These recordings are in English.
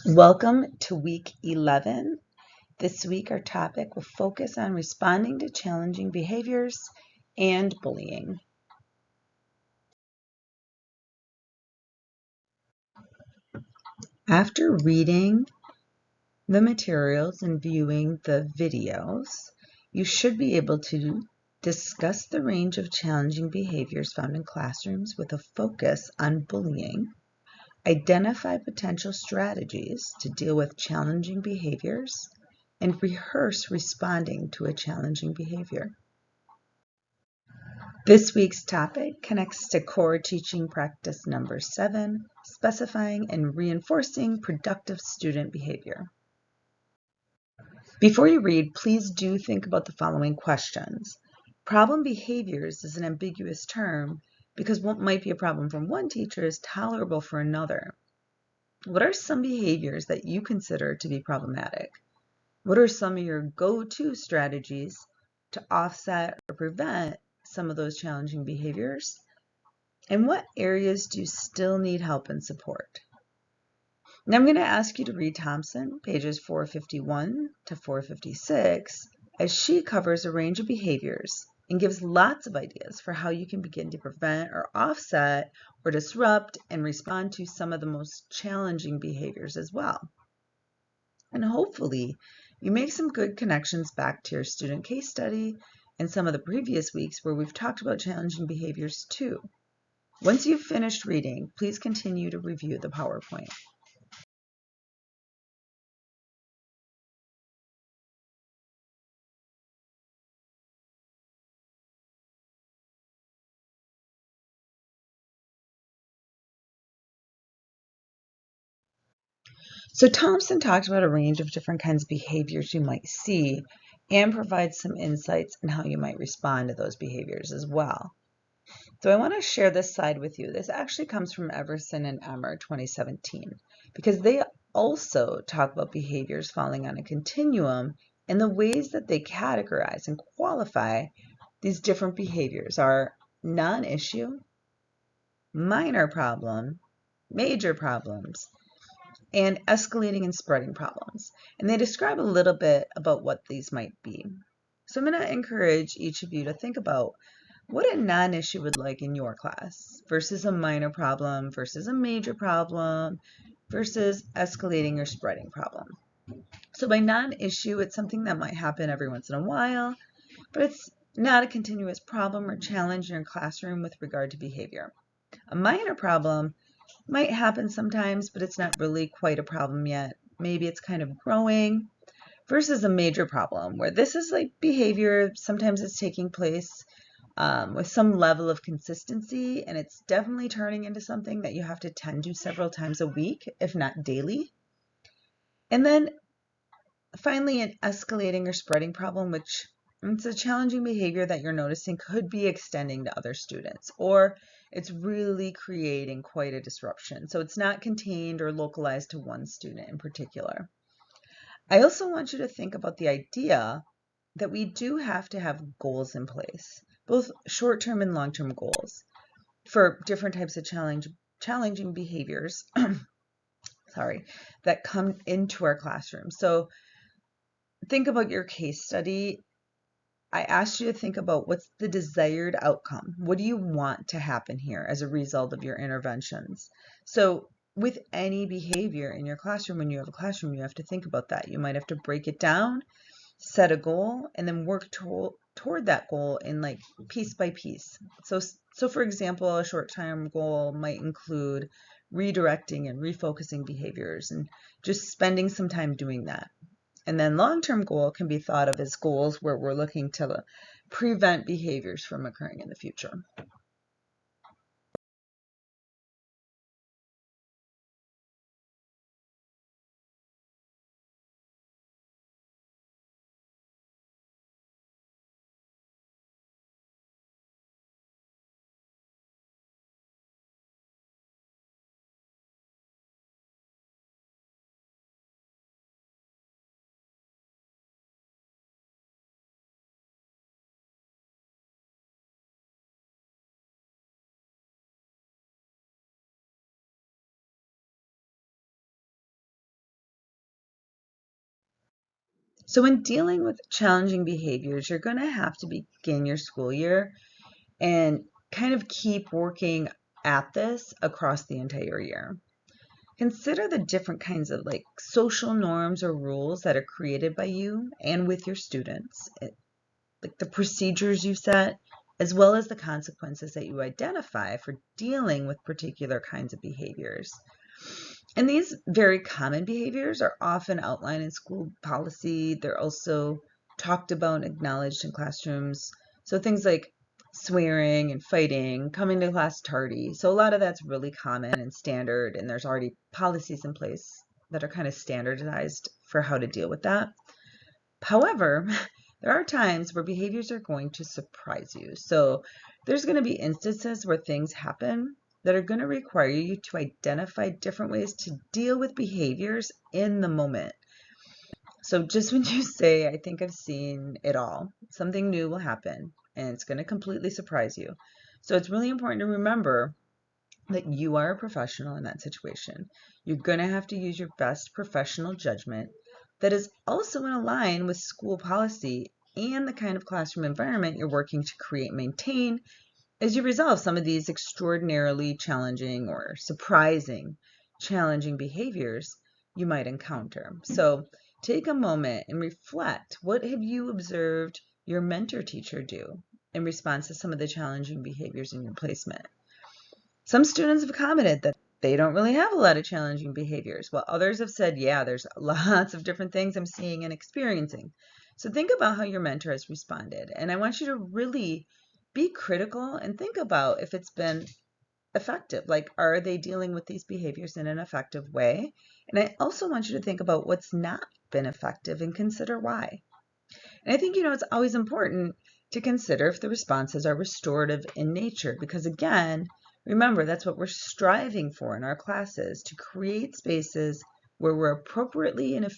Welcome to week 11. This week our topic will focus on responding to challenging behaviors and bullying. After reading the materials and viewing the videos, you should be able to discuss the range of challenging behaviors found in classrooms with a focus on bullying, identify potential strategies to deal with challenging behaviors, and rehearse responding to a challenging behavior. This week's topic connects to core teaching practice number 7, specifying and reinforcing productive student behavior. Before you read, please do think about the following questions. Problem behaviors is an ambiguous term because what might be a problem for one teacher is tolerable for another. What are some behaviors that you consider to be problematic? What are some of your go-to strategies to offset or prevent some of those challenging behaviors? And what areas do you still need help and support? Now I'm going to ask you to read Thompson, pages 451 to 456, as she covers a range of behaviors and gives lots of ideas for how you can begin to prevent or offset or disrupt and respond to some of the most challenging behaviors as well. And hopefully you make some good connections back to your student case study and some of the previous weeks where we've talked about challenging behaviors too. Once you've finished reading, please continue to review the PowerPoint. So Thompson talked about a range of different kinds of behaviors you might see and provides some insights on how you might respond to those behaviors as well. So I want to share this slide with you. This actually comes from Everson and Emmer 2017 because they also talk about behaviors falling on a continuum, and the ways that they categorize and qualify these different behaviors are non-issue, minor problem, major problems, and escalating and spreading problems. And they describe a little bit about what these might be. So I'm going to encourage each of you to think about what a non-issue would like in your class versus a minor problem versus a major problem versus escalating or spreading problem. So by non-issue, it's something that might happen every once in a while, but it's not a continuous problem or challenge in your classroom with regard to behavior. A minor problem might happen sometimes, but it's not really quite a problem yet. Maybe it's kind of growing, versus a major problem where this is like behavior. Sometimes it's taking place with some level of consistency, and it's definitely turning into something that you have to tend to several times a week, if not daily. And then finally, an escalating or spreading problem, which it's a challenging behavior that you're noticing could be extending to other students, or it's really creating quite a disruption. So it's not contained or localized to one student in particular. I also want you to think about the idea that we do have to have goals in place, both short-term and long-term goals for different types of challenging behaviors that come into our classroom. So think about your case study. I asked you to think about what's the desired outcome. What do you want to happen here as a result of your interventions? So with any behavior in your classroom, when you have a classroom, you have to think about that. You might have to break it down, set a goal, and then work toward that goal in like piece by piece. So for example, a short-term goal might include redirecting and refocusing behaviors and just spending some time doing that. And then long-term goal can be thought of as goals where we're looking to prevent behaviors from occurring in the future. So when dealing with challenging behaviors, you're going to have to begin your school year and kind of keep working at this across the entire year. Consider the different kinds of social norms or rules that are created by you and with your students, like the procedures you set, as well as the consequences that you identify for dealing with particular kinds of behaviors. And these very common behaviors are often outlined in school policy. They're also talked about and acknowledged in classrooms. So things like swearing and fighting, coming to class tardy. So a lot of that's really common and standard, and there's already policies in place that are kind of standardized for how to deal with that. However, there are times where behaviors are going to surprise you. So there's going to be instances where things happen that are going to require you to identify different ways to deal with behaviors in the moment. So just when you say, I think I've seen it all, something new will happen and it's going to completely surprise you. So it's really important to remember that you are a professional in that situation. You're going to have to use your best professional judgment that is also in line with school policy and the kind of classroom environment you're working to create and maintain as you resolve some of these extraordinarily challenging or surprising challenging behaviors you might encounter. So take a moment and reflect. What have you observed your mentor teacher do in response to some of the challenging behaviors in your placement? Some students have commented that they don't really have a lot of challenging behaviors, while others have said, yeah, there's lots of different things I'm seeing and experiencing. So think about how your mentor has responded. And I want you to really be critical and think about if it's been effective. Like, are they dealing with these behaviors in an effective way? And I also want you to think about what's not been effective and consider why. And I think, it's always important to consider if the responses are restorative in nature, because again, remember, that's what we're striving for in our classes, to create spaces where we're appropriately and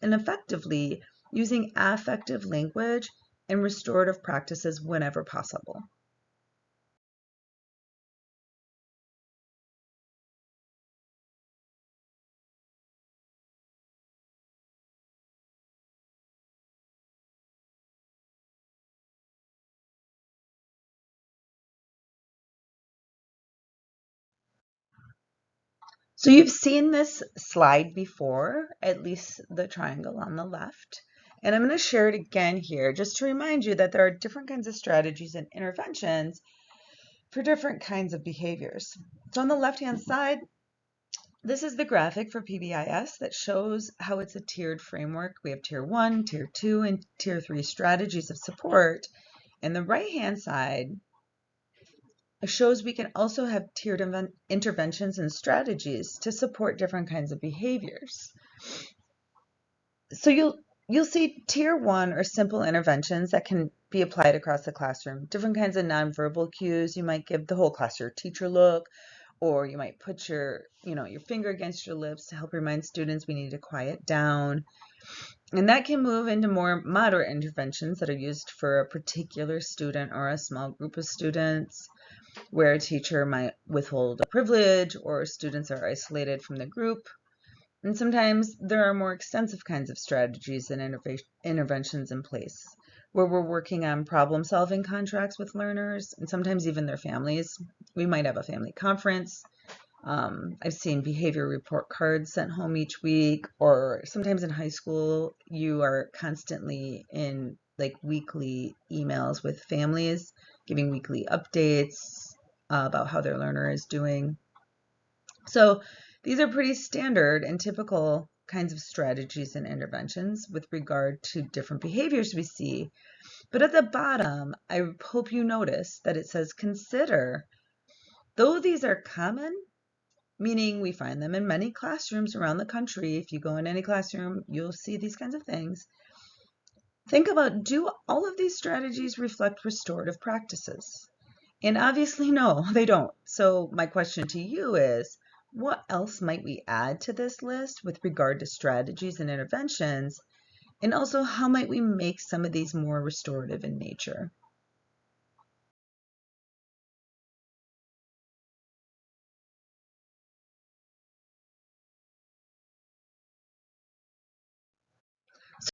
effectively using affective language and restorative practices whenever possible. So you've seen this slide before, at least the triangle on the left. And I'm going to share it again here just to remind you that there are different kinds of strategies and interventions for different kinds of behaviors. So on the left-hand side, this is the graphic for PBIS that shows how it's a tiered framework. We have tier 1, tier 2, and tier 3 strategies of support. And the right-hand side shows we can also have tiered interventions and strategies to support different kinds of behaviors. So you'll see tier 1 or simple interventions that can be applied across the classroom. Different kinds of nonverbal cues. You might give the whole class your teacher look, or you might put your finger against your lips to help remind students we need to quiet down. And that can move into more moderate interventions that are used for a particular student or a small group of students, where a teacher might withhold a privilege or students are isolated from the group. And sometimes there are more extensive kinds of strategies and interventions in place, where we're working on problem-solving contracts with learners and sometimes even their families. We might have a family conference. I've seen behavior report cards sent home each week, or sometimes in high school, you are constantly in weekly emails with families, giving weekly updates about how their learner is doing. So these are pretty standard and typical kinds of strategies and interventions with regard to different behaviors we see. But at the bottom, I hope you notice that it says consider. Though these are common, meaning we find them in many classrooms around the country. If you go in any classroom, you'll see these kinds of things. Think about, do all of these strategies reflect restorative practices? And obviously, no, they don't. So my question to you is, what else might we add to this list with regard to strategies and interventions? And also, how might we make some of these more restorative in nature?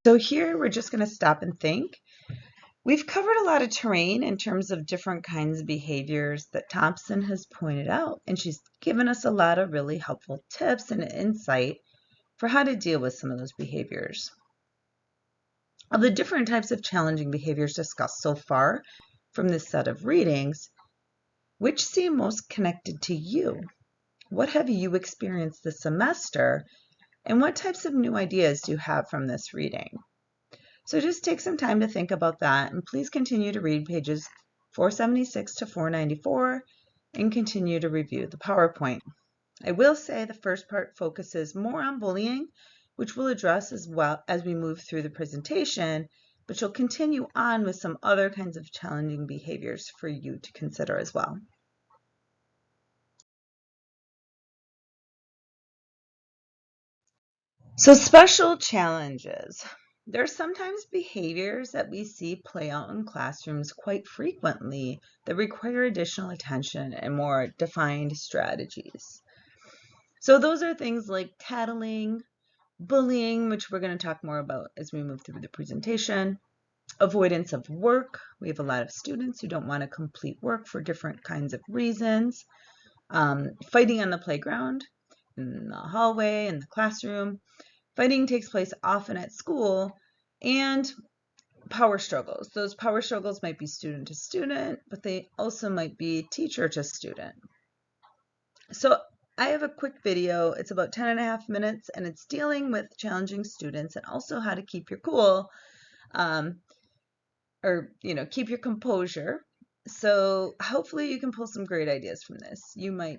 So here we're just going to stop and think. We've covered a lot of terrain in terms of different kinds of behaviors that Thompson has pointed out, and she's given us a lot of really helpful tips and insight for how to deal with some of those behaviors. Of the different types of challenging behaviors discussed so far from this set of readings, which seem most connected to you? What have you experienced this semester, and what types of new ideas do you have from this reading? So just take some time to think about that, and please continue to read pages 476 to 494 and continue to review the PowerPoint. I will say the first part focuses more on bullying, which we'll address as well as we move through the presentation, but you'll continue on with some other kinds of challenging behaviors for you to consider as well. So special challenges. There are sometimes behaviors that we see play out in classrooms quite frequently that require additional attention and more defined strategies. So those are things like tattling, bullying, which we're going to talk more about as we move through the presentation, avoidance of work. We have a lot of students who don't want to complete work for different kinds of reasons, fighting on the playground, in the hallway, in the classroom. Fighting takes place often at school, and power struggles. Those power struggles might be student to student, but they also might be teacher to student. So I have a quick video. It's about 10.5 minutes, and it's dealing with challenging students and also how to keep your cool, or keep your composure. So hopefully you can pull some great ideas from this. You might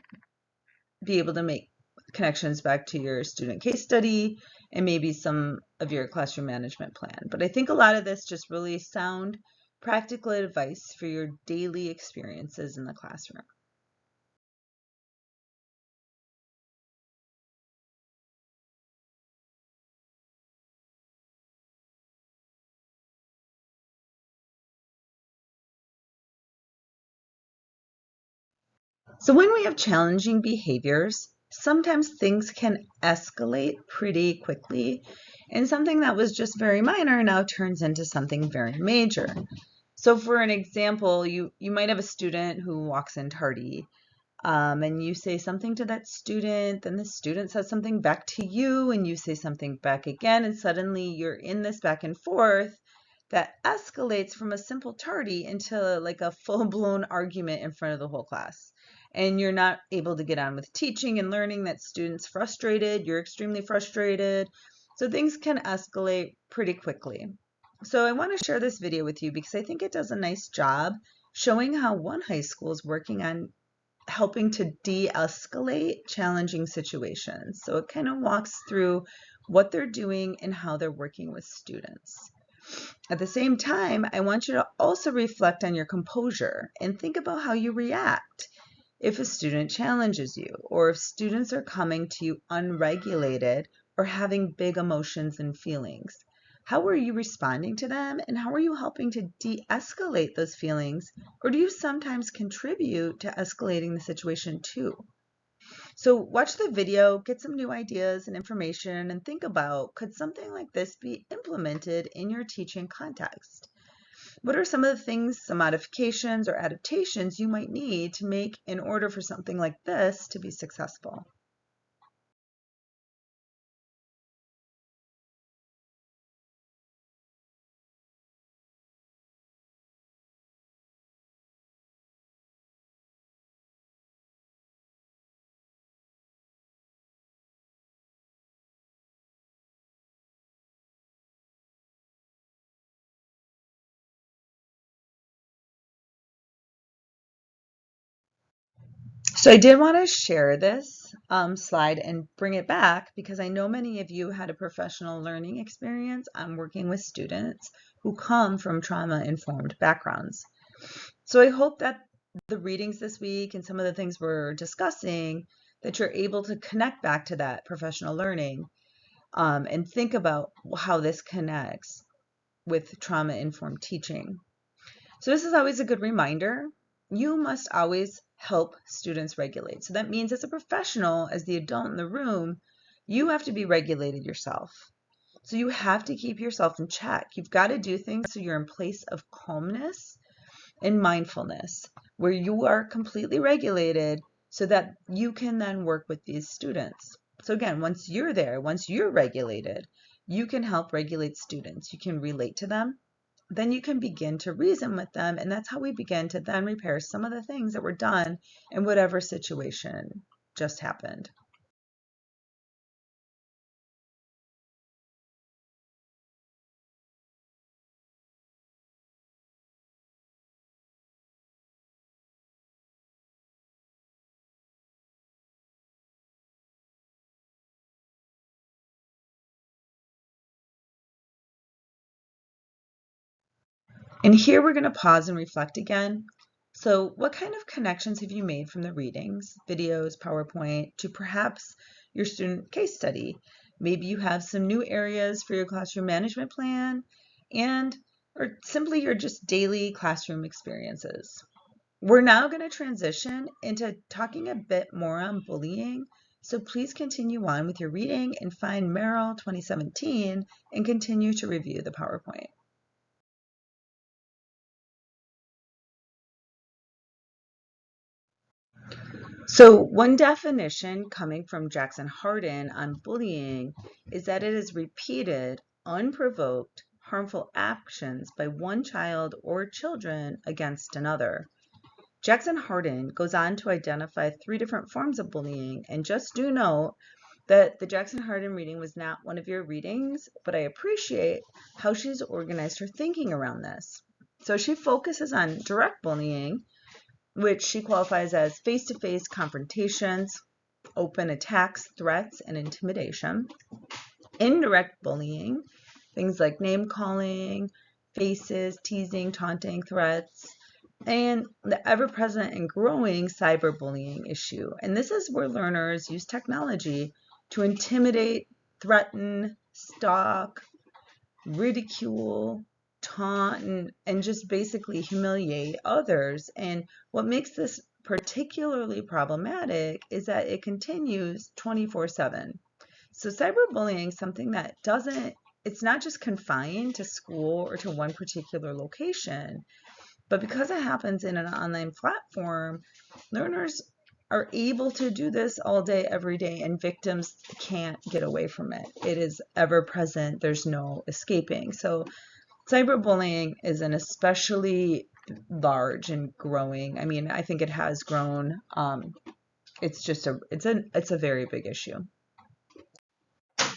be able to make connections back to your student case study and maybe some of your classroom management plan. But I think a lot of this just really sound practical advice for your daily experiences in the classroom. So when we have challenging behaviors, sometimes things can escalate pretty quickly, and something that was just very minor now turns into something very major. So for an example, you might have a student who walks in tardy, and you say something to that student, then the student says something back to you, and you say something back again, and suddenly you're in this back and forth that escalates from a simple tardy into like a full-blown argument in front of the whole class. And you're not able to get on with teaching and learning. That student's frustrated, you're extremely frustrated. So things can escalate pretty quickly. So I want to share this video with you because I think it does a nice job showing how one high school is working on helping to de-escalate challenging situations. So it kind of walks through what they're doing and how they're working with students. At the same time, I want you to also reflect on your composure and think about how you react if a student challenges you, or if students are coming to you unregulated or having big emotions and feelings. How are you responding to them, and how are you helping to de-escalate those feelings, or do you sometimes contribute to escalating the situation too? So watch the video, get some new ideas and information, and think about, could something like this be implemented in your teaching context? What are some of the things, some modifications or adaptations you might need to make in order for something like this to be successful? So I did want to share this slide and bring it back because I know many of you had a professional learning experience on working with students who come from trauma-informed backgrounds. So I hope that the readings this week and some of the things we're discussing, that you're able to connect back to that professional learning and think about how this connects with trauma-informed teaching. So this is always a good reminder. You must always help students regulate. So that means as a professional, as the adult in the room, you have to be regulated yourself. So you have to keep yourself in check. You've got to do things so you're in place of calmness and mindfulness, where you are completely regulated so that you can then work with these students. So again, once you're there, once you're regulated, you can help regulate students. You can relate to them. Then you can begin to reason with them. And that's how we begin to then repair some of the things that were done in whatever situation just happened. And here we're going to pause and reflect again. So what kind of connections have you made from the readings, videos, PowerPoint, to perhaps your student case study? Maybe you have some new areas for your classroom management plan or simply your just daily classroom experiences. We're now going to transition into talking a bit more on bullying. So please continue on with your reading and find Merrill 2017 and continue to review the PowerPoint. So one definition coming from Jackson Hardin on bullying is that it is repeated, unprovoked, harmful actions by one child or children against another. Jackson Hardin goes on to identify 3 different forms of bullying, and just do note that the Jackson Hardin reading was not one of your readings, but I appreciate how she's organized her thinking around this. So she focuses on direct bullying, which she qualifies as face-to-face confrontations, open attacks, threats, and intimidation. Indirect bullying, things like name-calling, faces, teasing, taunting, threats, and the ever-present and growing cyberbullying issue. And this is where learners use technology to intimidate, threaten, stalk, ridicule, taunt, and just basically humiliate others. And what makes this particularly problematic is that it continues 24/7. So cyberbullying is something that it's not just confined to school or to one particular location, but because it happens in an online platform, learners are able to do this all day, every day, and victims can't get away from it. It is ever present. There's no escaping. So cyberbullying is an especially large and growing. I mean, I think it has grown. It's a very big issue.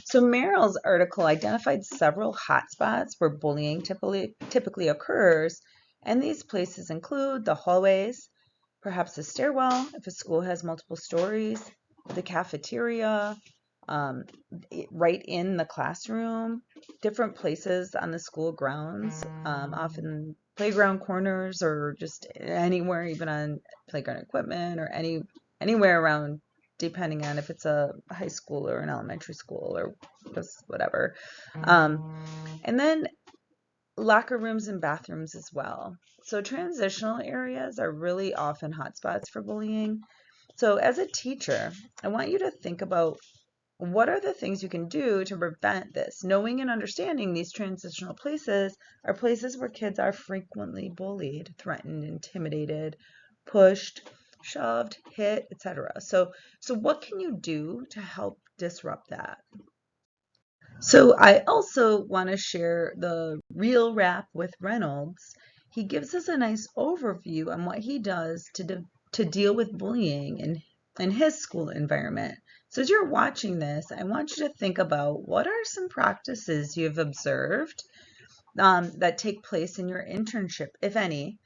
So Merrill's article identified several hotspots where bullying typically occurs, and these places include the hallways, perhaps the stairwell if a school has multiple stories, the cafeteria, right in the classroom, different places on the school grounds, often playground corners or just anywhere, even on playground equipment or anywhere around, depending on if it's a high school or an elementary school or just whatever. And then locker rooms and bathrooms as well. So transitional areas are really often hotspots for bullying. So as a teacher, I want you to think about what are the things you can do to prevent this, knowing and understanding these transitional places are places where kids are frequently bullied, threatened, intimidated, pushed, shoved, hit, etc. So what can you do to help disrupt that? So I also want to share the Real Rap with Reynolds. He gives us a nice overview on what he does to deal with bullying in his school environment. So as you're watching this, I want you to think about what are some practices you've observed that take place in your internship, if any.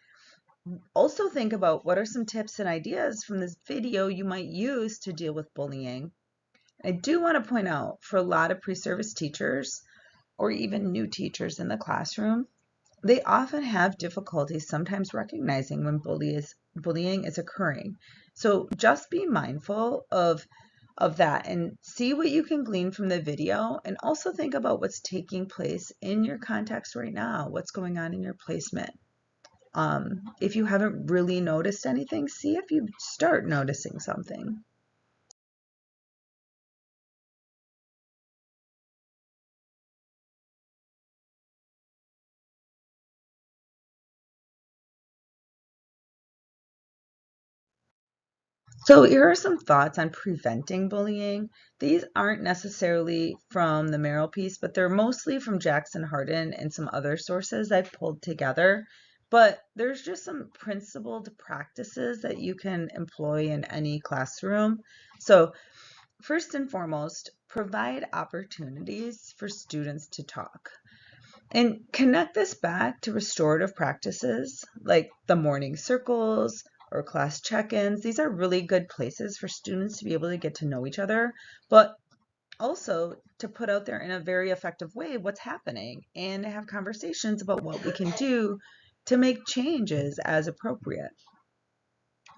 Also think about what are some tips and ideas from this video you might use to deal with bullying. I do want to point out, for a lot of pre-service teachers or even new teachers in the classroom, they often have difficulty sometimes recognizing when bullying is occurring. So just be mindful of that and see what you can glean from the video, and also think about what's taking place in your context right now, what's going on in your placement. If you haven't really noticed anything, see if you start noticing something. So here are some thoughts on preventing bullying. These aren't necessarily from the Merrill piece, but they're mostly from Jackson Harden and some other sources I've pulled together. But there's just some principled practices that you can employ in any classroom. So first and foremost, provide opportunities for students to talk. And connect this back to restorative practices like the morning circles or class check-ins. These are really good places for students to be able to get to know each other, but also to put out there in a very effective way what's happening and have conversations about what we can do to make changes as appropriate.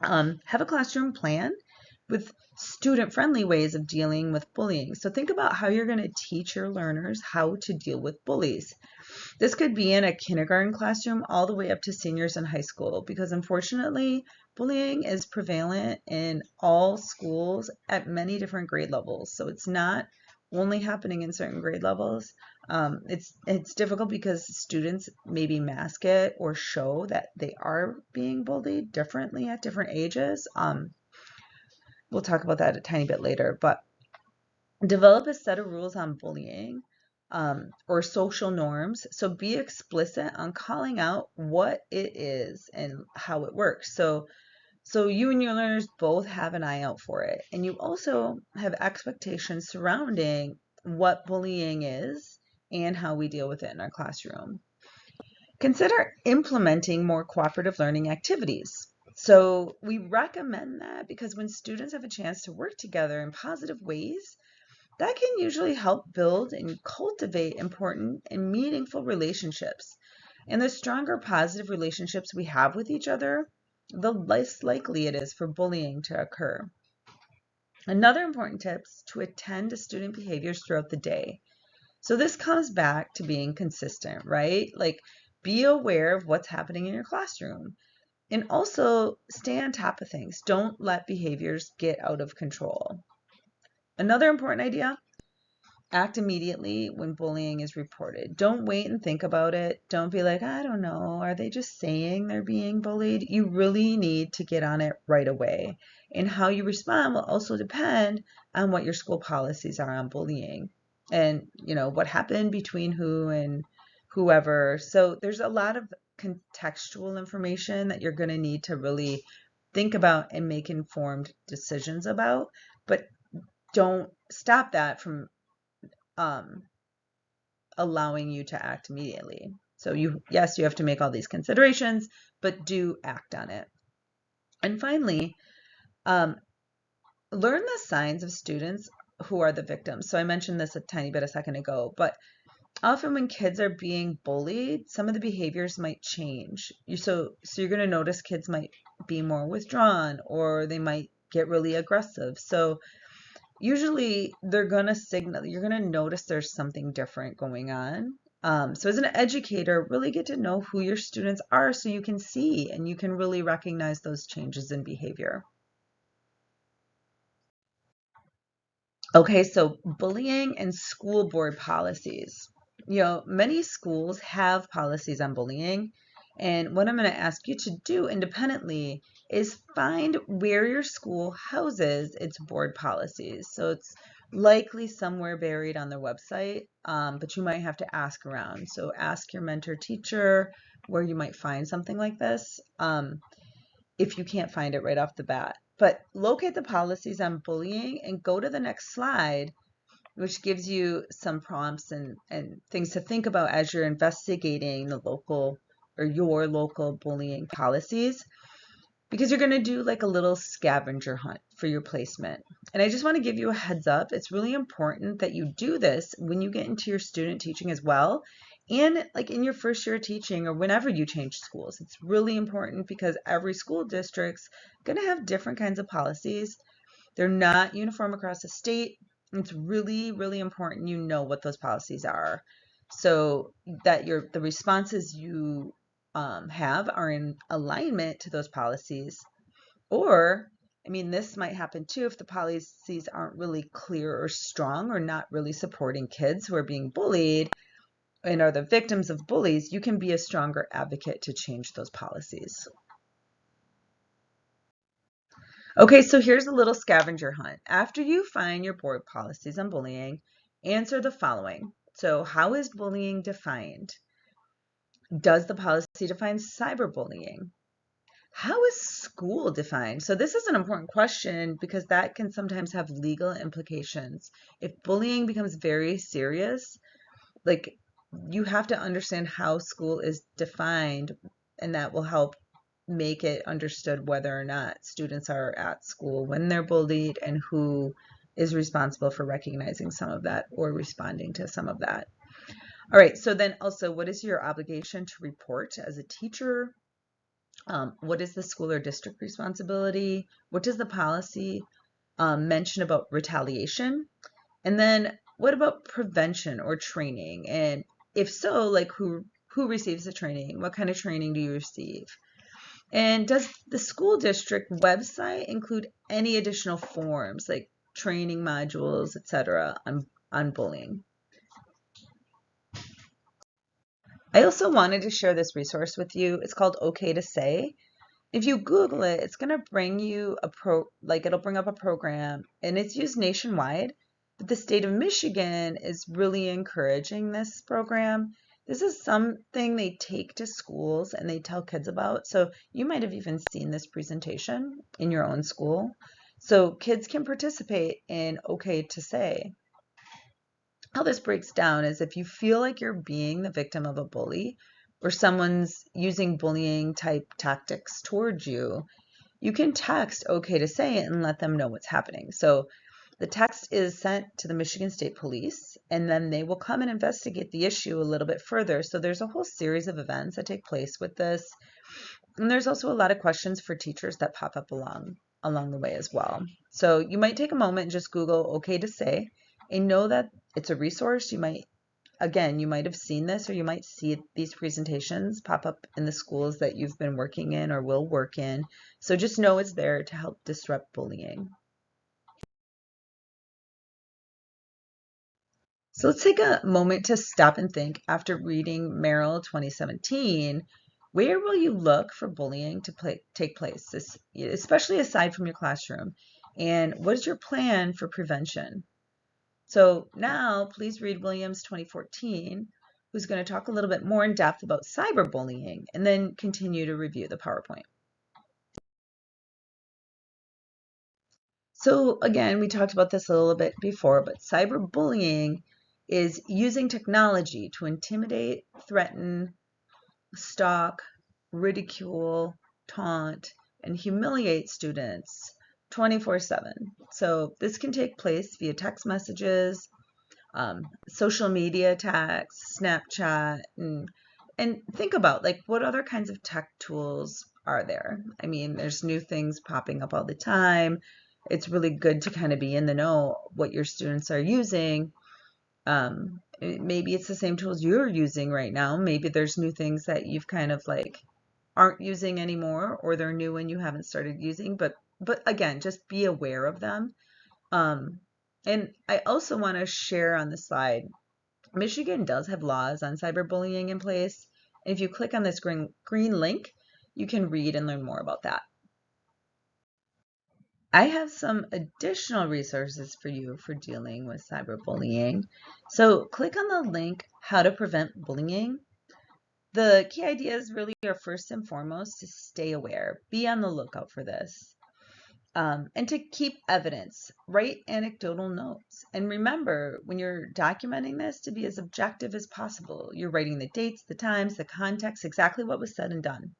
Have a classroom plan with student-friendly ways of dealing with bullying. So think about how you're going to teach your learners how to deal with bullies. This could be in a kindergarten classroom all the way up to seniors in high school, because unfortunately, bullying is prevalent in all schools at many different grade levels. So it's not only happening in certain grade levels. It's difficult because students maybe mask it or show that they are being bullied differently at different ages. We'll talk about that a tiny bit later, but develop a set of rules on bullying or social norms. So be explicit on calling out what it is and how it works. So you and your learners both have an eye out for it. And you also have expectations surrounding what bullying is and how we deal with it in our classroom. Consider implementing more cooperative learning activities. So we recommend that because when students have a chance to work together in positive ways, that can usually help build and cultivate important and meaningful relationships. And the stronger positive relationships we have with each other, the less likely it is for bullying to occur. Another important tip is to attend to student behaviors throughout the day. So this comes back to being consistent, right? Like be aware of what's happening in your classroom and also stay on top of things. Don't let behaviors get out of control. Another important idea: act immediately when bullying is reported. Don't wait and think about it. Don't be like, I don't know, are they just saying they're being bullied? You really need to get on it right away. And how you respond will also depend on what your school policies are on bullying and, what happened between who and whoever. So there's a lot of contextual information that you're going to need to really think about and make informed decisions about, but don't stop that from allowing you to act immediately. So yes, you have to make all these considerations, but do act on it. And finally, learn the signs of students who are the victims. So I mentioned this a tiny bit a second ago, but often when kids are being bullied, some of the behaviors might change. So you're going to notice kids might be more withdrawn or they might get really aggressive. So usually they're going to signal, you're going to notice there's something different going on. So as an educator, really get to know who your students are so you can see and you can really recognize those changes in behavior. Okay, so bullying and school board policies. Many schools have policies on bullying, and what I'm going to ask you to do independently is find where your school houses its board policies. So it's likely somewhere buried on their website, but you might have to ask around. So ask your mentor teacher where you might find something like this if you can't find it right off the bat. But locate the policies on bullying and go to the next slide, which gives you some prompts and things to think about as you're investigating the local or your local bullying policies, because you're going to do like a little scavenger hunt for your placement. And I just want to give you a heads up. It's really important that you do this when you get into your student teaching as well. And like in your first year of teaching or whenever you change schools, it's really important because every school district's going to have different kinds of policies. They're not uniform across the state. It's really, really important you know what those policies are so that the responses you have are in alignment to those policies. Or, this might happen too if the policies aren't really clear or strong or not really supporting kids who are being bullied and are the victims of bullies. You can be a stronger advocate to change those policies. Okay, so here's a little scavenger hunt. After you find your board policies on bullying, answer the following. So how is bullying defined? Does the policy define cyberbullying? How is school defined? So this is an important question because that can sometimes have legal implications. If bullying becomes very serious, like you have to understand how school is defined, and that will help make it understood whether or not students are at school when they're bullied and who is responsible for recognizing some of that or responding to some of that. All right, so then also, what is your obligation to report as a teacher? What is the school or district responsibility? What does the policy mention about retaliation? And then what about prevention or training? And if so, like who receives the training? What kind of training do you receive? And does the school district website include any additional forms like training modules, etc., on bullying? I also wanted to share this resource with you. It's called OK to Say. If you Google it, it's going to bring you it'll bring up a program, and it's used nationwide. But the state of Michigan is really encouraging this program. This is something they take to schools and they tell kids about. So you might have even seen this presentation in your own school. So kids can participate in OK to Say. How this breaks down is if you feel like you're being the victim of a bully or someone's using bullying type tactics towards you, you can text OK to Say it and let them know what's happening. So the text is sent to the Michigan State Police, and then they will come and investigate the issue a little bit further. So there's a whole series of events that take place with this. And there's also a lot of questions for teachers that pop up along the way as well. So you might take a moment and just Google OK to Say and know that it's a resource. You might have seen this, or you might see these presentations pop up in the schools that you've been working in or will work in. So just know it's there to help disrupt bullying. So let's take a moment to stop and think after reading Merrill 2017. Where will you look for bullying to take place, especially aside from your classroom? And what is your plan for prevention? So now please read Williams 2014, who's going to talk a little bit more in depth about cyberbullying, and then continue to review the PowerPoint. So again, we talked about this a little bit before, but cyberbullying is using technology to intimidate, threaten, stalk, ridicule, taunt, and humiliate students 24/7. So this can take place via text messages, social media attacks, Snapchat, and think about like what other kinds of tech tools are there. I mean, there's new things popping up all the time. It's really good to kind of be in the know what your students are using. Maybe it's the same tools you're using right now. Maybe there's new things that you've kind of like aren't using anymore, or they're new and you haven't started using. But again, just be aware of them. And I also want to share on the slide, Michigan does have laws on cyberbullying in place. And if you click on this green link, you can read and learn more about that. I have some additional resources for you for dealing with cyberbullying. So click on the link, How to Prevent Bullying. The key ideas really are first and foremost to stay aware, be on the lookout for this. And to keep evidence, write anecdotal notes. And remember, when you're documenting this, to be as objective as possible. You're writing the dates, the times, the context, exactly what was said and done.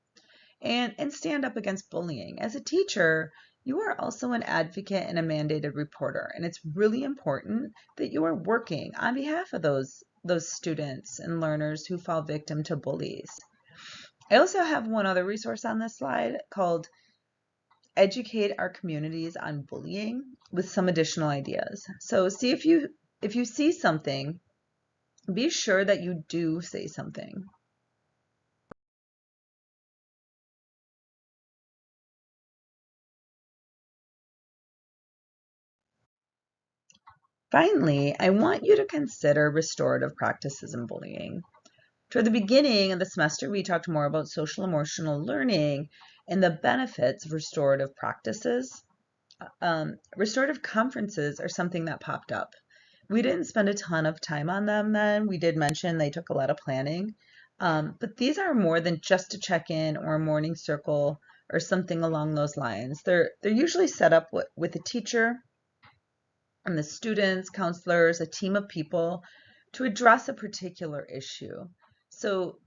And stand up against bullying. As a teacher, you are also an advocate and a mandated reporter. And it's really important that you are working on behalf of those students and learners who fall victim to bullies. I also have one other resource on this slide called Educate Our Communities on Bullying, with some additional ideas. So see if you see something, be sure that you do say something. Finally, I want you to consider restorative practices in bullying. Toward the beginning of the semester, we talked more about social emotional learning and the benefits of restorative practices. restorative conferences are something that popped up. We didn't spend a ton of time on them then. We did mention they took a lot of planning. But these are more than just a check-in or a morning circle or something along those lines. They're usually set up with a teacher and the students, counselors, a team of people to address a particular issue. So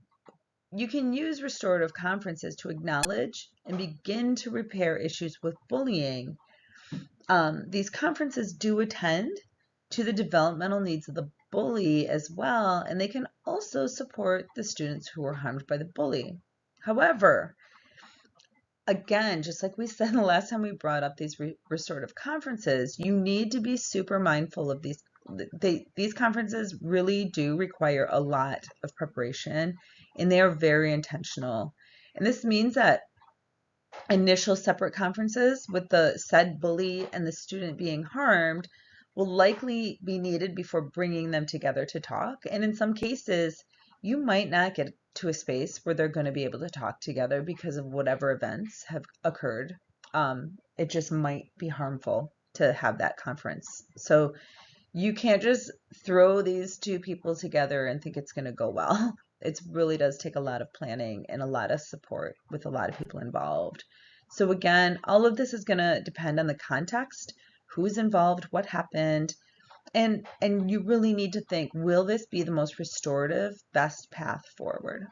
you can use restorative conferences to acknowledge and begin to repair issues with bullying. These conferences do attend to the developmental needs of the bully as well, and they can also support the students who were harmed by the bully. However, again, just like we said the last time we brought up these restorative conferences, you need to be super mindful of these. These conferences really do require a lot of preparation, and they are very intentional. And this means that initial separate conferences with the said bully and the student being harmed will likely be needed before bringing them together to talk. And in some cases, you might not get to a space where they're going to be able to talk together because of whatever events have occurred. It just might be harmful to have that conference. So you can't just throw these two people together and think it's going to go well. It really does take a lot of planning and a lot of support with a lot of people involved. So again, all of this is going to depend on the context, who's involved, what happened, and you really need to think, will this be the most restorative, best path forward?